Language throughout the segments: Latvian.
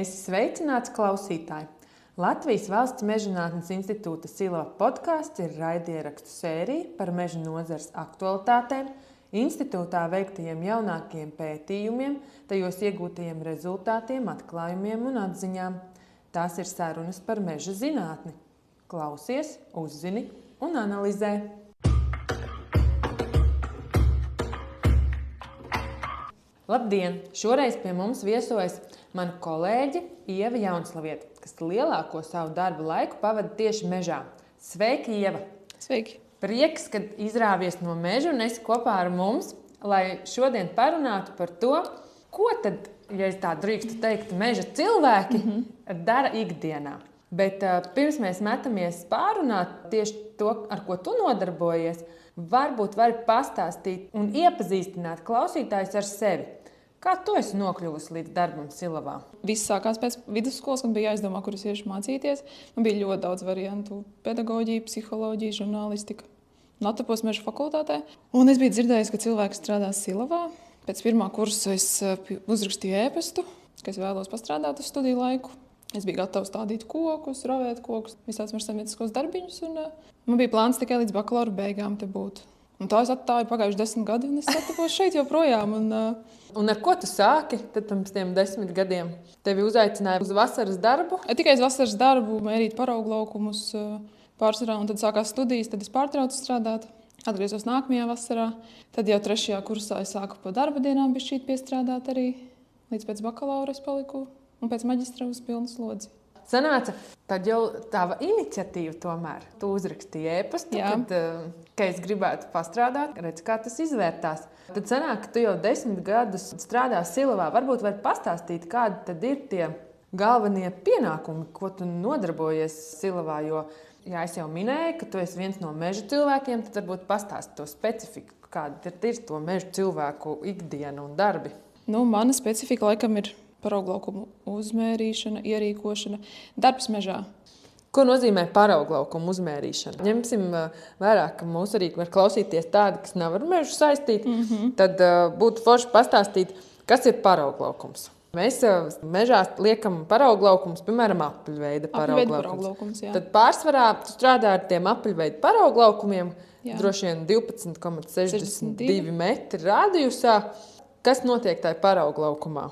Sveicināts klausītāji! Latvijas Valsts Mežzinātnes institūta Silava podkāsts ir raidierakstu sērija par meža nozares aktualitātēm, institūtā veiktajiem jaunākajiem pētījumiem, tajos iegūtajiem rezultātiem, atklājumiem un atziņām. Tās ir sarunas par meža zinātni. Klausies, uzzini un analizē. Labdien! Šoreiz pie mums viesojas mana kolēģe Ieva Jaunslaviete, kas lielāko savu darba laiku pavada tieši mežā. Sveiki, Ieva! Sveiki! Prieks, ka izrāvies no meža un esi kopā ar mums, lai šodien parunātu par to, ko tad, ja es tā drīkstu teikt, meža cilvēki dara ikdienā. Bet pirms mēs metamies pārunāt tieši to, ar ko tu nodarbojies, varbūt vari pastāstīt un iepazīstināt klausītājus ar sevi. Kā tu esi nokļuvusi līdz darbam Silavā? Viss sākās pēc vidusskolas, kad bija jāizdomā, kuras iešu mācīties. Man bija ļoti daudz variantu - pedagoģija, psiholoģija, žurnālistika. Un atrapos meža fakultātē. Un es biju dzirdējusi, ka cilvēki strādā Silavā. Pēc pirmā kursa es uzrakstīju ēpastu, ka es vēlos pastrādāt uz studiju laiku. Es biju gatava stādīt kokus, ravēt kokus, visāds mežsaimnieciskos darbiņus. Man bija plāns tikai līdz bakalaura beigām te būt. Un tā es attāju pagājuši 10 gadi, un es atapos šeit joprojām. Un ar ko tu sāki tad pirms tiem 10 gadiem? Tevi uzaicināja uz vasaras darbu? Tikai uz vasaras darbu, mērīt parauglaukumus pārsvarā, un tad sākās studijas, tad es pārtraucu strādāt. Atgriezos nākamajā vasarā. Tad jau 3. kursā es sāku pa darba dienām bišķīt piestrādāt arī. Līdz pēc bakalaura es paliku, un pēc maģistra uz pilnu slodzi. Sanāca, tad jau tava iniciatīva tomēr. Tu uzrakstīji ēpastu, ka es gribētu pastrādāt, redz, kā tas izvērtās. Tad sanāk, ka tu jau 10 gadus strādā Silavā. Varbūt vari pastāstīt, kādi tad ir tie galvenie pienākumi, ko tu nodarbojies Silavā. Jo, ja es jau minēju, ka tu esi viens no meža cilvēkiem, tad varbūt pastāsti to specifiku, kāda ir to meža cilvēku ikdiena un darbi. Mana specifika laikam ir parauglaukuma uzmērīšana, ierīkošana, darbs mežā. Ko nozīmē parauglaukuma uzmērīšana? Ņemsim vērā, ka mūs arī var klausīties tādi, kas nav ar mežu saistīti. Tad būtu forši pastāstīt, kas ir parauglaukums. Mēs mežā liekam parauglaukums, piemēram, apaļveida parauglaukums. Tad pārsvarā tu strādā ar tiem apaļveida parauglaukumiem, droši vien 12,62 metri radiusā. Kas notiek tajā parauglaukumā?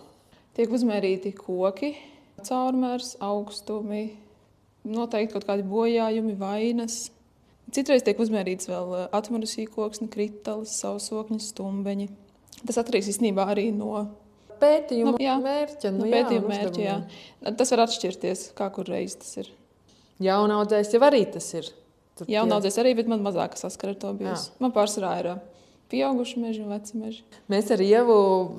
Tiek uzmērīti koki, caurmērs, augstumi, noteikti kaut kādi bojājumi, vainas. Citreiz tiek uzmērīts vēl atmaru sīkoksni, kritalas, sausokņi, stumbeņi. Tas atkarīgs īstenībā arī no pētījuma mērķa. Pētījuma mērķa, jā. Tas var atšķirties, kā kur reiz tas ir. Jaunaudzējs jau arī tas ir. Jaunaudzējs arī, bet man mazāk saskara ar to bijusi. Man pārsvarā ir pieauguši meži un veci meži. Mēs ar Ievu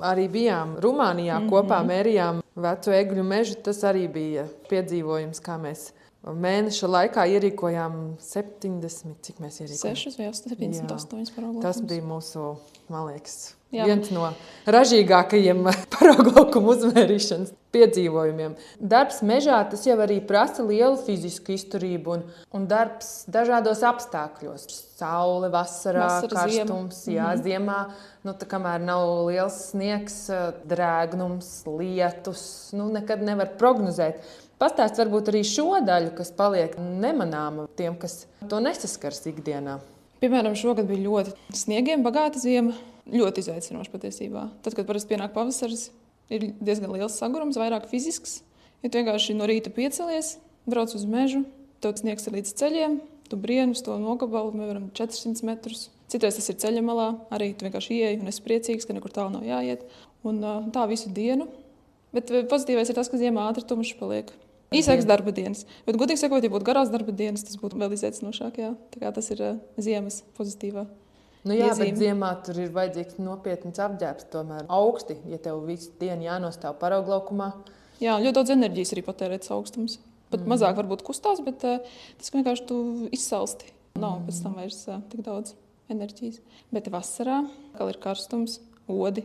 arī bijām Rumānijā kopā, mērījām vecu egļu mežu. Tas arī bija piedzīvojums, kā mēs mēneša laikā ierīkojām 70, cik mēs ierīkojām? 6 vai 78 parauglaukums. Tas bija mūsu, man liekas, viens no ražīgākajiem parauglaukuma uzmērīšanas piedzīvojumiem. Darbs mežā tas jau arī prasa lielu fizisku izturību un darbs dažādos apstākļos. Saule, vasarā, karstums, ziemā, kamēr nav liels sniegs, drēgnums, lietus, nekad nevar prognozēt. Pastāst varbūt arī šo daļu, kas paliek nemanāma tiem, kas to nesaskars ikdienā. Piemēram, šogad bija ļoti sniegiem bagāta ziema, ļoti izaicinoša patiesībā. Tad, kad parasti pienāk pavasaris, ir diezgan liels sagurums, vairāk fizisks. Ja tu vienkārši no rīta piecelies, brauc uz mežu, tev sniegs ir līdz ceļiem, tu brienus to nogabali, piemēram, 400 metrus. Citreiz tas ir ceļa malā, arī tu vienkārši ieeji un esi priecīgs, ka nekur tālu nav jāiet. Un tā visu dienu. Bet pozitīvais ir tas, ka ziemā ātri tumšs paliek. Īsāks darba dienas. Bet, godīgi sakot, ja būtu garās darba dienas, tas būtu vēl izaicinošāk. Jā. Tā kā tas ir ziemas pozitīvā iezīme. Bet ziemā tur ir vajadzīgs nopietns apģērbs tomēr augsti, ja tev visu dienu jānostāv parauglaukumā. Jā, ļoti daudz enerģijas arī patērēts augstums. Pat mazāk varbūt kustās, bet tas vienkārši tu izsalsti. Nav pēc tam vairs tik daudz enerģijas. Bet vasarā, kad ir karstums, odi,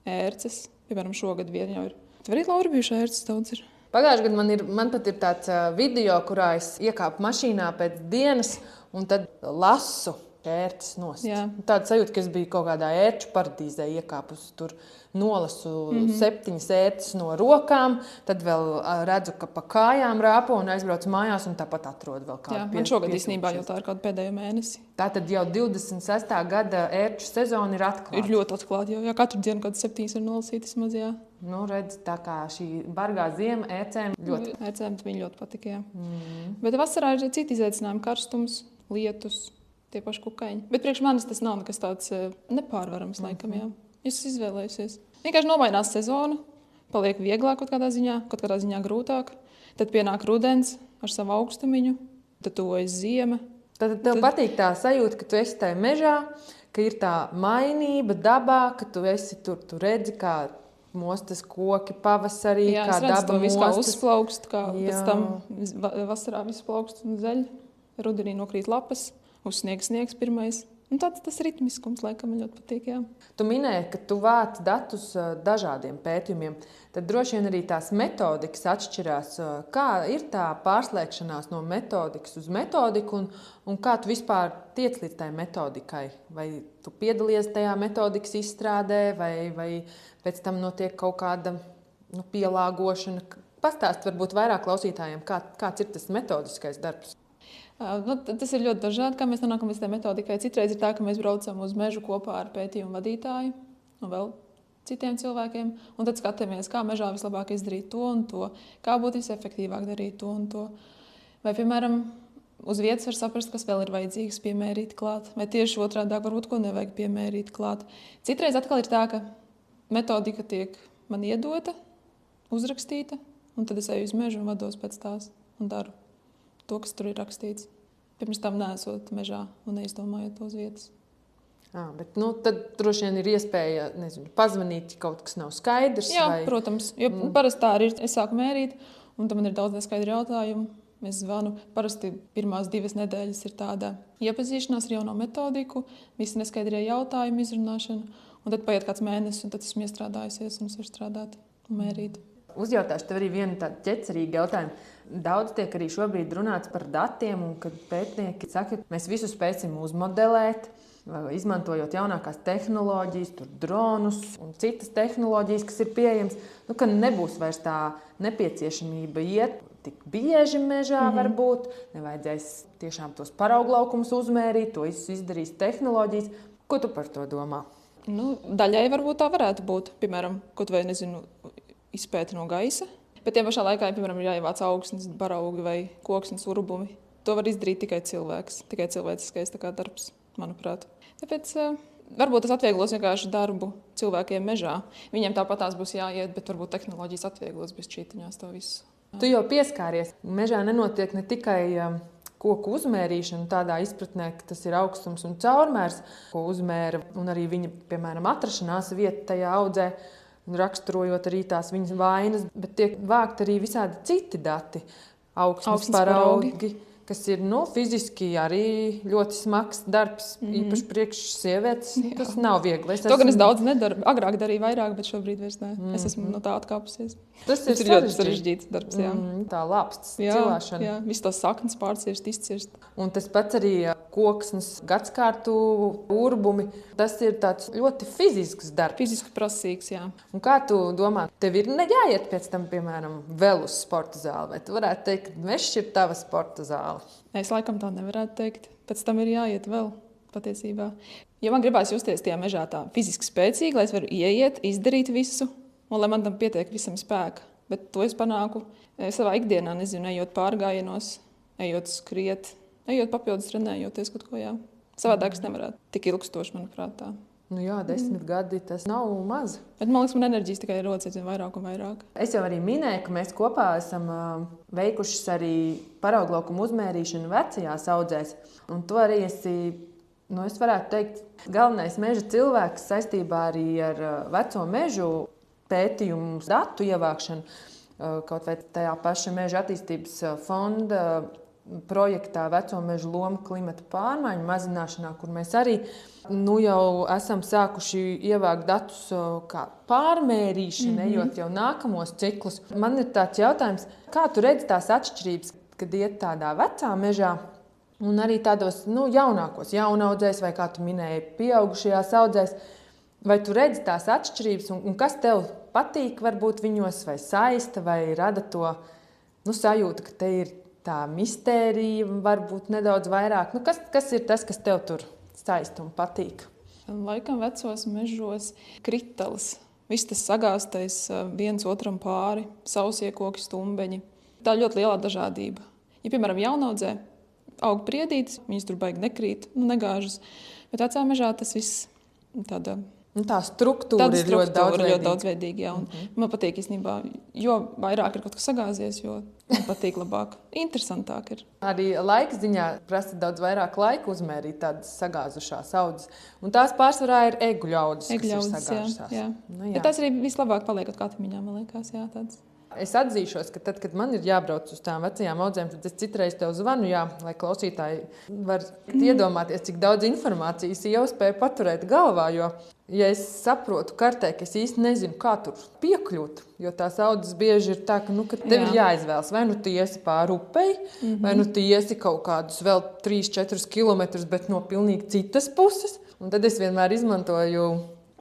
ērces, piemēram, šogad vien jau ir. Tur arī laurabījuši ērces daudz ir. Pagājušajā gadā man pat ir tāds video, kurā es iekāpu mašīnā pēc dienas un tad lasu ērtis nost. Jā. Tāda sajūta, ka es biju kaut kādā ērču paradīzē iekāpusi. Tur nolasu 7 ērtis no rokām, tad vēl redzu, ka pa kājām rāpo un aizbraucu mājās un tāpat atrodu vēl kādu. Jā, man šogad īstenībā jau tā ir kādu pēdējo mēnesi. Tātad jau 26. gada ērču sezona ir atklāta. Ir ļoti atklāti, jo katru dienu kaut kāds 7 ir nolasītas mazajā. Nu, redz, tā kā šī bargā ziema ērcēm ļoti. Ērcēm viņi ļoti patika, jā. Bet vasarā ir citi izaicinājumi, karstums, lietus, tie paši kukaiņi. Bet priekš manis tas nav nekas tāds nepārvarams laikam, jā. Es izvēlējusies. Vienkārši nomainās sezona, paliek vieglāk kaut kādā ziņā grūtāk. Tad pienāk rudens ar savu augstumiņu, tad tuvojas ziema. Tad tev patīk tā sajūta, ka tu esi tajā mežā, ka ir tā mainība dabā, ka tu esi tur, tu redzi, kā mostas koki pavasarī, jā, kā daba mostas. Jā, mostas. uzplaukst, kā pēc tam vasarā viss plaukst un zeļ. Rudenī nokrīt lapas, uz sniegs pirmais. Un tas ritmiskums, laikam, man ļoti patīk, jā. Tu minēji, ka tu vāc datus dažādiem pētījumiem. Tad droši vien arī tās metodikas atšķirās. Kā ir tā pārslēgšanās no metodikas uz metodiku un kā tu vispār tiec līdz tai metodikai? Vai tu piedalies tajā metodikas izstrādē vai pēc tam notiek kaut kāda pielāgošana? Pastāst varbūt vairāk klausītājiem, kāds ir tas metodiskais darbs. Tas ir ļoti dažādi, kā mēs nonākam līdz tai metodikai. Citreiz ir tā, ka mēs braucam uz mežu kopā ar pētījumu vadītāju un vēl citiem cilvēkiem, un tad skatāmies, kā mežā vislabāk izdarīt to un to, kā būtu visefektīvāk darīt to un to. Vai, piemēram, uz vietas var saprast, kas vēl ir vajadzīgs piemērīt klāt, vai tieši otrādāk varbūt ko nevajag piemērīt klāt. Citreiz atkal ir tā, ka metodika tiek man iedota, uzrakstīta, un tad es eju uz mežu un vados pēc tās un daru to, kas tur ir rakstīts. Pirms tam neesot mežā un neizdomājot to uz vietas. Bet tad droši vien ir iespēja pazvanīt, ja kaut kas nav skaidrs. Jā, protams. Jo parasti tā arī ir. Es sāku mērīt, un tam man ir daudz neskaidru jautājumu. Es zvanu. Parasti pirmās 2 nedēļas ir tāda iepazīšanās ar jauno metodiku, visi neskaidrie jautājumi, izrunāšana. Un tad paiet kāds mēnesis, un tad esmu iestrādājusies un varu strādāt un mērīt. Uzjautāšu tev arī vienu tādu ķecerīgu jautājumu. Daudz tiek arī šobrīd runāts par datiem, un kad pētnieki saka, ka mēs visu spēsim uzmodelēt, izmantojot jaunākās tehnoloģijas, dronus un citas tehnoloģijas, kas ir pieejamas, ka nebūs vairs tā nepieciešamība iet tik bieži mežā varbūt, nevajadzēs tiešām tos parauglaukumus uzmērīt, to izdarīs tehnoloģijas. Ko tu par to domā? Daļai varbūt tā varētu būt, piemēram, kaut vai, izpēti no gaisa. Bet tiem pašā laikā, piemēram, ir jāievāc augsnes, baraugi vai koksnes urbumi. To var izdarīt tikai cilvēks, tikai cilvēciskais darbs, manuprāt. Tāpēc varbūt tas atvieglos vienkārši darbu cilvēkiem mežā. Viņiem tāpatās būs jāiet, bet varbūt tehnoloģijas atvieglos bez čītiņās to visu. Tu jau pieskāries. Mežā nenotiek ne tikai koku uzmērīšana tādā izpratnē, ka tas ir augstums un caurmērs, ko uzmēra, un arī viņa, piemēram, atrašanās vieta tajā audzē, raksturojot arī tās viņas vainas, bet tiek vākt arī visādi citi dati, augsnes paraugi, kas ir fiziski arī ļoti smags darbs, īpaši priekš sievietes. Tas nav viegli. Gan es daudz nedaru. Agrāk darīju vairāk, bet šobrīd vairs ne. Es esmu no tā atkāpusies. Tas ir ļoti sarežģīts darbs. Jā. Tā lāpstas cilāšana. Jā, viss tās saknes pārcirst, izcirst. Un tas pats arī koksnes gadskārtu urbumi. Tas ir tāds ļoti fizisks darbs. Fiziski prasīgs, jā. Un kā tu domā, tev ir jāiet pēc tam, piemēram, vēl uz sporta zāli? Vai tu varētu teikt, ka mežs ir tava sporta zāle? Es laikam tā nevarētu teikt. Pēc tam ir jāiet vēl patiesībā. Ja man gribās justies tajā mežā tā fiziski spēcīgi, lai es varu ieiet, izdarīt visu, un lai man tam pietiek visam spēka. Bet to es panāku savā ikdienā, ejot pārgājienos, ejot skriet, ejot papildus trenējoties kaut ko, jā. Savādāk es nevarētu. Tik ilgstoši, manuprāt, tā. 10 gadi tas nav maz. Bet man liekas, man enerģijas tikai rodas vairāk un vairāk. Es jau arī minēju, ka mēs kopā esam veikuši arī parauglaukumu uzmērīšanu vecajās audzēs. Un tu arī esi, es varētu teikt, galvenais meža cilvēks saistībā arī ar veco mežu pētījumu datu ievākšanu. Kaut vai tajā paša meža attīstības fonda projektā Veco mežu loma klimata pārmaiņu mazināšanā, kur mēs arī jau esam sākuši ievākt datus kā pārmērīšana, ejot jau nākamos ciklus. Man ir tāds jautājums, kā tu redzi tās atšķirības, kad iet tādā vecā mežā Un arī tādos jaunākos, jaunaudzēs, vai kā tu minēji, pieaugušajās audzēs. Vai tu redzi tās atšķirības, un kas tev patīk, varbūt viņos, vai saista, vai rada to sajūtu, ka te ir tā mistērija, varbūt nedaudz vairāk? Kas ir tas, kas tev tur saista un patīk? Laikam vecos mežos kritāls. Viss tas sagāztais viens otram pāri, sausie koki, stumbeņi. Tā ļoti liela dažādība. Ja, piemēram, jaunaudzē aug priedītes, viņas tur baigi nekrīt, negāžas. Bet vecā mežā tas viss tāda... Tā struktūra ir ļoti daudzveidīga. Jā, man patīk īstenībā, jo vairāk ir kaut kas sagāzies, jo man patīk labāk. Interesantāk ir. Arī laika ziņā prasa daudz vairāk laika uzmērīt tādas sagāzušās audzes. Un tās pārsvarā ir eguļu audzes, kas ir sagāzušās. Jā. Bet tās arī vislabāk paliek kaut kātamiņā, man liekas, jā, tāds. Es atzīšos, ka tad, kad man ir jābrauc uz tām vecajām audzēm, tad es citreiz tev zvanu, lai klausītāji var iedomāties, cik daudz informācijas jau spēju paturēt galvā. Jo, ja es saprotu kartē, ka es īsti nezinu, kā tur piekļūt, jo tās audzes bieži ir tā, ka tev ir jāizvēlas. Vai tu iesi pāri upei, vai tu iesi kaut kādus vēl 3-4 kilometrus, bet no pilnīgi citas puses. Un tad es vienmēr izmantoju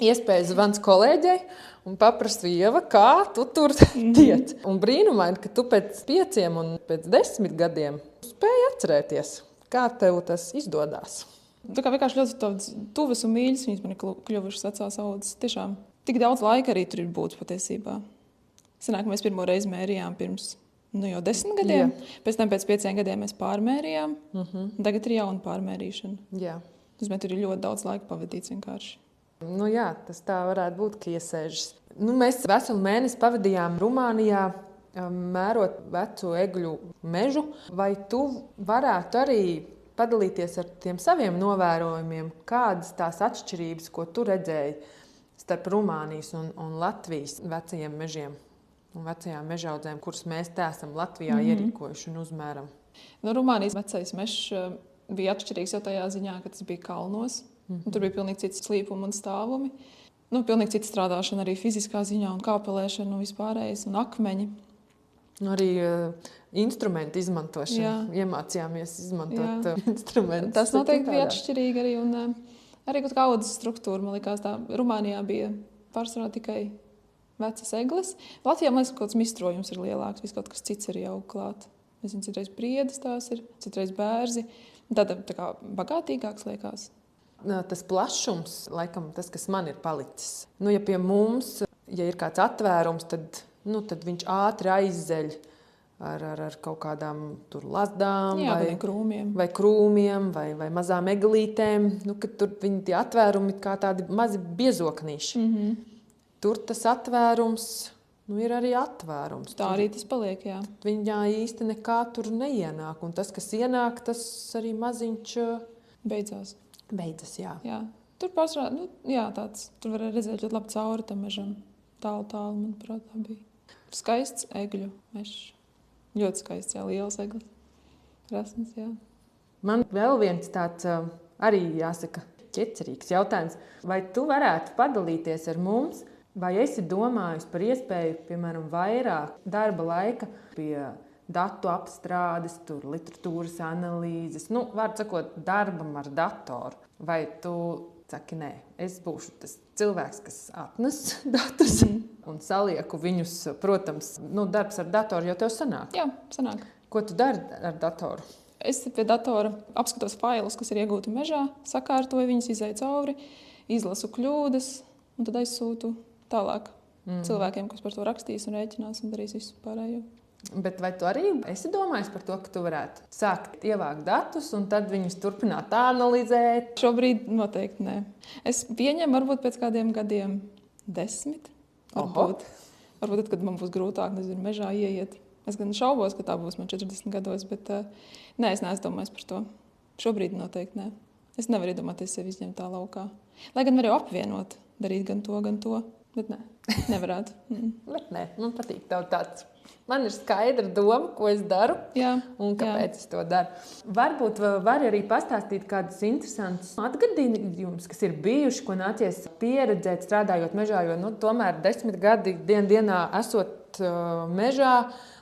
iespēju zvans kolēģei un paprastu, Ieva, kā tu tur tiec. Un brīnumaini, ka tu pēc 5 un pēc 10 gadiem spēji atcerēties, kā tev tas izdodas. Tā kā vienkārši ļoti tuvas un mīļas viņas man ir kļuvušas vecās audzes. Tiešām tik daudz laika arī tur ir būtis patiesībā. Sanāk, mēs pirmo reizi mērījām pirms jau 10 gadiem. Jā. Pēc tam pēc 5 gadiem mēs pārmērījām. Tagad ir jauna pārmērīšana. Jā. Tur ir ļoti daudz laika pavadīts vienkārši. Jā, tas tā varētu būt, ka iesēžas. Mēs veselu mēnesi pavadījām Rumānijā, mērot veco eguļu mežu. Vai tu varētu arī padalīties ar tiem saviem novērojumiem, kādas tās atšķirības, ko tu redzēji starp Rumānijas un Latvijas vecajiem mežiem un vecajām mežaudzēm, kuras mēs te esam Latvijā ierīkojuši un uzmēram? Rumānijas vecais mežs bija atšķirīgs jau tajā ziņā, ka tas bija kalnos. Tur bija pilnīgi cits slīpumi un stāvumi. Pilnīgi cita strādāšana arī fiziskā ziņā un kāpelēšana un vispārējais un akmeņi. Arī instrumentu izmantošana. Iemācījāmies izmantot instrumentus. Tas noteikti bija atšķirīgi arī. Un arī kaut kā audzes struktūra, man likās tā. Rumānijā bija pārsvarā tikai vecas egles. Latvijā, man liekas, kaut kāds mistrojums ir lielāks. Viss kaut kas cits ir jau klāt. Nezinu, citreiz priedes tās ir, citreiz bērzi. Tāda tā kā bagātīgāks liekas. Tas plašums, laikam, tas, kas man ir palicis. Ja pie mums, ja ir kāds atvērums, tad viņš ātri aizzeļ ar kaut kādām tur lazdām, vai krūmiem, vai mazām eglītēm. Kad tur viņi tie atvērumi kā tādi mazi biezoknīši. Tur tas atvērums ir arī atvērums. Tā arī tas paliek, jā. Viņā īsti nekā tur neienāk. Un tas, kas ienāk, tas arī maziņš beidzās. Beidzas, jā. Tur pārsvarā, tur var redzēt ļoti labi cauri tam mežam. Tālu, manuprāt, tā bija. Skaists egļu mežs. Ļoti skaists, liels eglis. Rasns, jā. Man vēl viens tāds arī, jāsaka, ķecerīgs jautājums. Vai tu varētu padalīties ar mums, vai esi domājis par iespēju, piemēram, vairāk darba laika pie datu apstrādes, literatūras analīzes, vārdu sakot, darbam ar datoru. Vai tu saki, nē, es būšu tas cilvēks, kas atnes datus un salieku viņus, protams, darbs ar datoru jau tev sanāk? Jā, sanāk. Ko tu dari ar datoru? Es pie datora apskatos failus, kas ir iegūti mežā, sakārtoju viņus, izēju cauri, izlasu kļūdas un tad aizsūtu tālāk cilvēkiem, kas par to rakstīs un rēķinās un darīs visu pārējo. Bet vai tu arī esi domājis par to, ka tu varētu sākt ievākt datus un tad viņus turpināt analizēt? Šobrīd noteikti nē. Es pieņemu varbūt pēc kādiem gadiem 10. Varbūt tad, kad man būs grūtāk, mežā ieiet. Es gan šaubos, ka tā būs man 40 gados, bet nē, es neesmu domājis par to. Šobrīd noteikti nē. Es nevaru iedomāties sevi izņemt tā laukā. Lai gan varu apvienot, darīt gan to, bet nē, nevarētu. Bet nē, man patīk tev tāds. Man ir skaidra doma, ko es daru un kāpēc es to daru. Varbūt var arī pastāstīt kādus interesantus atgadījumus, kas ir bijuši, ko nācies pieredzēt, strādājot mežā, jo tomēr 10 gadi dienā esot ejot mežā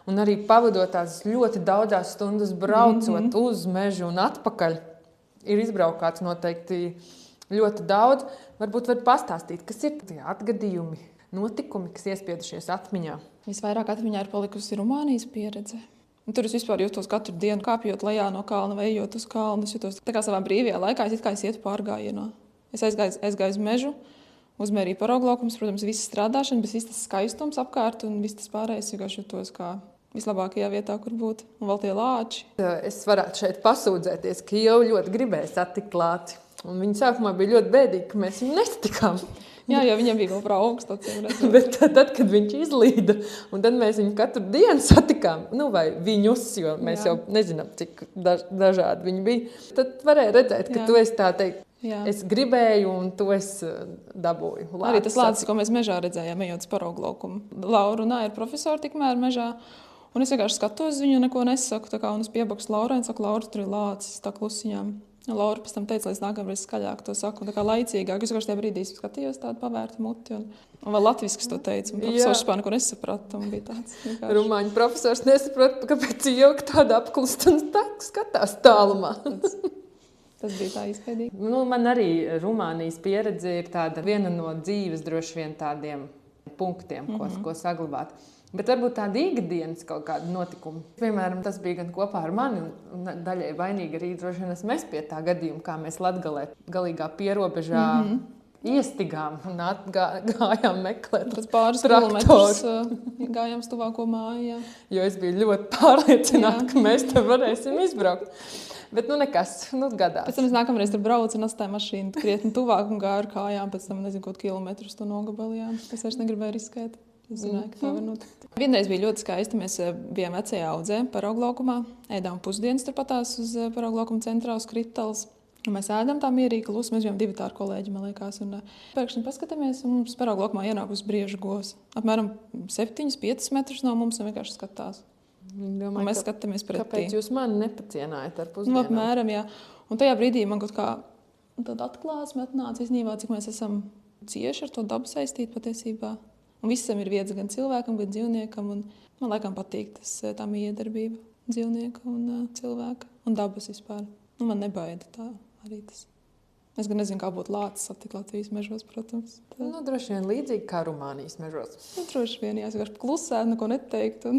un arī pavadot tās ļoti daudzas stundas braucot uz mežu un atpakaļ. Ir izbraukāts noteikti ļoti daudz. Varbūt var pastāstīt, kas ir tie atgadījumi, notikumi, kas iespiedušies atmiņā. Visvairāk atmiņā ir palikusi Rumānijas pieredze. Un tur es vispār jūtos katru dienu, kāpjot lejā no kalna vai ejot uz kalnu. Es jūtos tā kā savā brīvajā laikā, es ietu pārgājienā. Es aizgāju uz mežu, uzmērīju parauglaukums, protams, viss strādāšana, bet viss tas skaistums apkārt un viss tas pārējais vienkārši jūtos kā vislabākajā vietā, kur būt. Un vēl tie lāči. Es varētu šeit pasūdzēties, ka jau ļoti gribēju satikt lāci. Un viņi sākumā bija ļoti bēdīgi, ka mēs viņu nesatikām. Jā, jo viņam bija vēl par augstu. Bet tad, kad viņš izlīda, un tad mēs viņu katru dienu satikām, vai viņus, jo mēs jau nezinām, cik dažādi viņi bija, tad varēja redzēt, ka tu esi tā teikt. Jā. Es gribēju, un to es dabūju. Arī tas lācis, ko mēs mežā redzējām, ejot uz parauglaukumu. Laura un ir profesori tikmēr mežā, un es vienkārši skatos viņu, neko nesaku, tā kā, un es piebakstu Laurai, un saku, Laura, tur ir lācis, tā klusiņām. Laura pēc tam teica, lai es nākamreiz skaļāk to saku, un tā kā laicīgāk. Es vienkārši tajā brīdī skatījos tādu pavērtu muti, un vēl latvisks to teica, un profesors vispār neko nesaprata, un bija tāds vienkārši. Rumāņu profesors nesaprata, kāpēc ilgi tāda apklust un skatās tālumā. Tas bija tā izpēdīgi. Man arī Rumānijas pieredze ir viena no dzīves droši vien tādiem punktiem, ko saglabāt. Bet varbūt tādi ikdienas kaut kādi notikumi. Piemēram, tas bija gan kopā ar mani, un daļai vainīgi arī droši vien esmu es pie tā gadījuma, kā mēs Latgalē galīgā pierobežā iestigām un gājām meklēt pēc pāris kilometrus gājām uz tuvāko māju. Jā. Jo es biju ļoti pārliecināta, ka mēs te varēsim izbraukt. Bet nekas, gadās. Pēc tam es nākamreiz tur braucu un atstāju mašīnu krietni tuvāk un gāju ar kājām, pēc tam nezinu, kaut kilometrus to nogabalījām. Es vairs negribēju riskēt. Es zināju, ka tā var notikt. Vienreiz bija ļoti skaisti. Mēs bijām vecajā audzē, parauglaukumā, ēdām pusdienas turpatās uz parauglaukuma centrā uz Kritāls. Mēs ēdām tā mierīgi klusi. Mēs bijām 2 tādi kolēģi, man liekas. Un pēkšņi paskatāmies, un mums parauglaukumā ienāk uz briežu govs. Apmēram 7-5 metrus no mums un vienkārši skatās. Domāju, mēs skatāmies pretī. Kāpēc jūs mani nepacienājat ar pusdienām? Apmēram, jā. Un tajā brīdī man kaut kā tāda atklāsme atnāca iznībā, cik mēs esam cieši ar to dabu saistīti patiesībā. Un visam ir vietas gan cilvēkam, gan dzīvniekam. Un man laikam patīk tā miedarbība dzīvnieka un cilvēka un dabas vispār. Un man nebaida tā arī tas. Es gan nezinu, kā būtu lācis satikt Latvijas mežos, protams. Droši vien līdzīgi kā Rumānijas mežos. Droši vien, jā, es vienkārši klusēt, neko neteikt.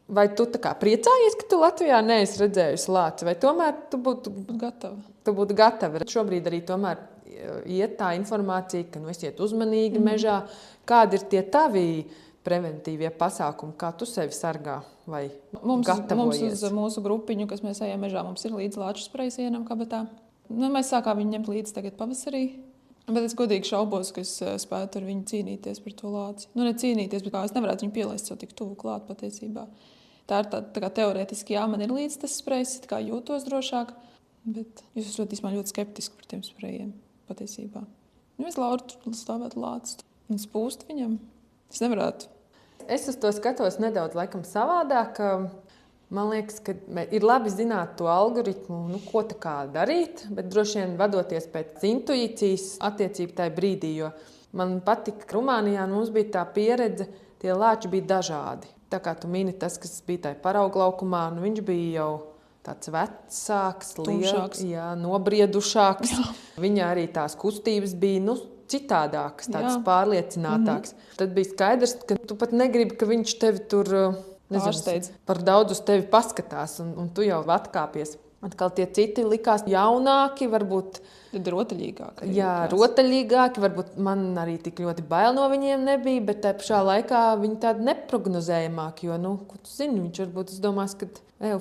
Vai tu tā kā priecājies, ka tu Latvijā neesi redzējusi lāci, vai tomēr tu būtu gatava? Tu būtu gatava. Šobrīd arī tomēr iet tā informācija, ka esiet uzmanīgi mežā. Kādi ir tie tavi preventīvie pasākumi, kā tu sevi sargā vai gatavojies? Mums uz mūsu grupiņu, kas mēs ejam mežā, mums ir līdz lāču sprejs vienam kabatā. Mēs sākām viņu ņemt līdzi tagad pavasarī. Bet es godīgi šaubos, ka es spētu ar viņu cīnīties par to lāci. Ne cīnīties, bet kā es nevarētu viņu pielaist sev tik tuvu klāt patiesībā. Tā ir tā kā teorētiski, jā, man ir līdz tas sprejs, kā jūtos drošāk, bet jūs esat ļoti skeptiski par tiem sprejiem patiesībā. Es Laura tur stāvētu lācis un spūst viņam. Es nevarētu. Es uz to skatos nedaudz laikam savādāk. Man liekas, ka ir labi zināt to algoritmu, ko tā kā darīt, bet droši vien vadoties pēc intuīcijas attiecīgi tajā brīdī, jo man patika, ka Rumānijā mums bija tā pieredze, tie lāči bija dažādi. Tā kā tu mini tas, kas bija tajā parauglaukumā, viņš bija jau tāds vecāks, liels, nobriedušāks. Jā. Viņa arī tās kustības bija citādākas, tādas pārliecinātākas. Tad bija skaidrs, ka tu pat negribi, ka viņš tevi tur par daudz uz tevi paskatās, un tu jau atkāpies. Atkal tie citi likās jaunāki, varbūt rotaļīgāki. Jā, rotaļīgāki. Varbūt man arī tik ļoti bail no viņiem nebija, bet tā pašā laikā viņi tādi neprognozējamāki. Jo, ko tu zini, viņš varbūt domās, ka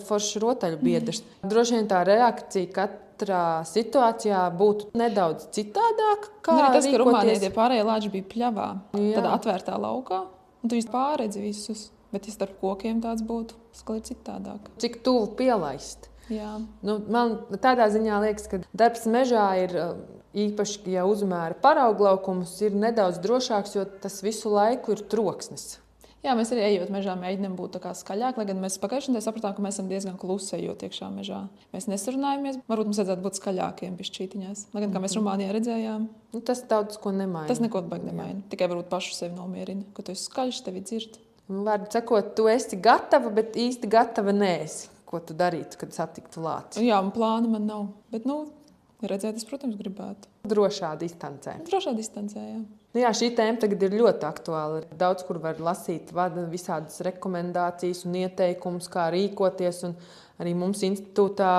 foršs rotaļu biedrs. Droši vien tā reakcija katrā situācijā būtu nedaudz citādāka. Arī tas, ka Rumānijā tie pārējie lāči bija pļavā, tādā atvērtā laukā, un tu pāredzi visus. Bet, ja starp kokiem tāds būtu, tas ir citādāk. Cik tuvu pielaist? Jā. Man tādā ziņā liekas, ka darbs mežā ir īpaši, ja uzmēra parauglaukums, ir nedaudz drošāks, jo tas visu laiku ir troksnis. Jā, mēs arī ejot mežā mēģinām būt tā kā skaļāk, lai gan mēs pagājušajā nedēļā sapratām, ka mēs esam diezgan klusi ejot iekšā mežā. Mēs nesarunājamies, varbūt mums vajadzētu būt skaļākiem bišķītiņās. Lai gan, kā mēs Rumānijā redzējām, tas daudz ko nemaina. Tas neko baigi nemaina. Tikai varbūt pašu sevi nomierina, ka tu esi skaļš, tevi dzird. Vārdu sakot, tu esi gatava, bet īsti gatava neesi. Ko tu darītu, kad satiktu lāci? Jā, un plāna man nav. Bet, redzēt, es, protams, gribētu. Drošā distancē. Drošā distancē, jā. Jā, šī tēma tagad ir ļoti aktuāla. Daudz kur var lasīt visādas rekomendācijas un ieteikumus, kā rīkoties. Un arī mums institūtā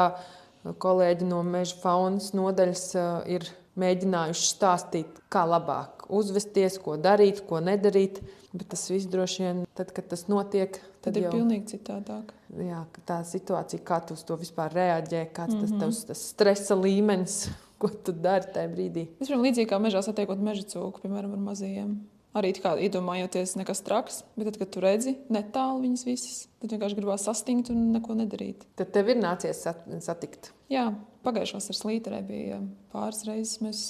kolēģi no Meža faunas nodaļas ir mēģinājuši stāstīt, kā labāk uzvesties, ko darīt, ko nedarīt. Bet tas viss droši vien, tad, kad tas notiek, tad ir pilnīgi citādāk. Jā, tā situācija, kā tu uz to vispār reaģē, kāds tas stresa līmenis, ko tu dari tajā brīdī. Es domāju, līdzīgi kā mežā satiekot meža cūku, piemēram, ar mazajiem. Arī tā kā iedomājoties nekas traks, bet tad, kad tu redzi netālu viņas visas, tad vienkārši gribās sastingt un neko nedarīt. Tad tev ir nācies satikt? Jā, pagājušās ar Slīterē bija pāris reizes. Mēs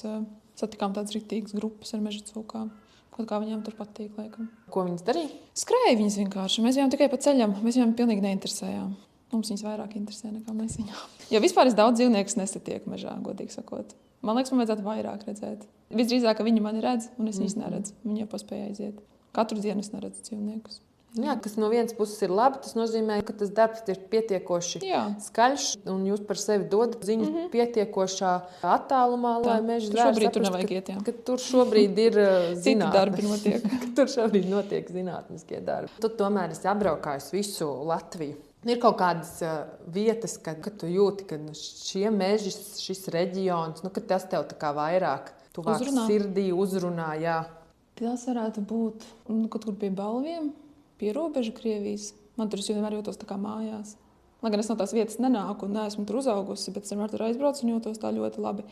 satikām tādas riktīgas grupas ar meža cūkām. Kaut kā viņām tur patīk, laikam. Ko viņas darīja? Skrēja viņas vienkārši. Mēs bijām tikai pa ceļam. Mēs viņām pilnīgi neinteresējām. Mums viņas vairāk interesē nekā mēs viņām. Jo vispār es daudz dzīvniekus nesatieku mežā, godīgi sakot. Man liekas, man vajadzētu vairāk redzēt. Visdrīzāk, ka viņi mani redz, un es viņus neredzu. Viņi jau paspēja aiziet. Katru dienu es neredzu dzīvniekus. Jā, kas no vienas puses ir labi, tas nozīmē, ka tas darbs ir pietiekoši skaļš, un jūs par sevi dodat ziņu pietiekošā attālumā, lai meža zvērs saprastu, ka tur šobrīd ir citi darbi notiek. Ka tur šobrīd notiek zinātniskie darbi. Tu tomēr esi apbraukājis visu Latviju. Ir kaut kādas vietas, kad tu jūti, ka šie meži, šis reģions, ka tas tev tā kā vairāk tuvāk sirdī uzrunā. Jā. Tas varētu būt kaut kur pie Balviem. Pie robeža Krievijas. Man tur vienmēr jūtos tā kā mājās. Lai gan es no tās vietas nenāku un neesmu tur uzaugusi, bet es vienmēr tur aizbraucu un jūtos tā ļoti labi.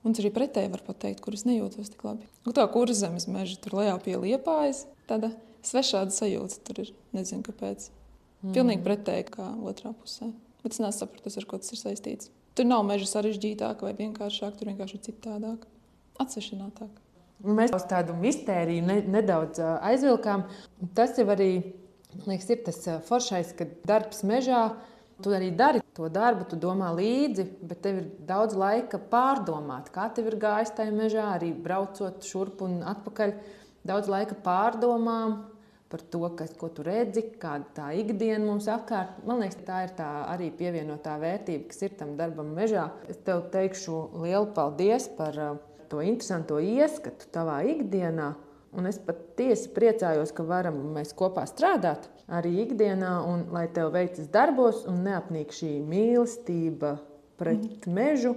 Un tas arī pretēji var pateikt, kur es nejūtos tik labi. Tā Kurzemes meža tur lejā pie Liepājas, tāda svešāda sajūta tur ir. Nezinu, kāpēc. Pilnīgi pretēji kā otrā pusē. Bet es neesmu sapratusi, ar ko tas ir saistīts. Tur nav meža sarežģītāk vai vienkāršāk, tur vienkārši ir citādāk. Atsvešinātāk. Mēs uz tādu mistēriju nedaudz aizvilkām. Tas jau arī, man liekas, ir tas foršais, ka darbs mežā, tu arī dari to darbu, tu domā līdzi, bet tev ir daudz laika pārdomāt, kā tev ir gājis tajā mežā, arī braucot šurp un atpakaļ. Daudz laika pārdomām par to, ko tu redzi, kāda tā ikdiena mums apkārt. Man liekas, tā ir tā arī pievienotā vērtība, kas ir tam darbam mežā. Es tev teikšu lielu paldies par to interesanto ieskatu tavā ikdienā. Un es patiesi priecājos, ka varam mēs kopā strādāt arī ikdienā, un lai tev veicas darbos un neapnīk šī mīlestība pret mežu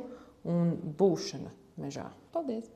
un būšana mežā. Paldies!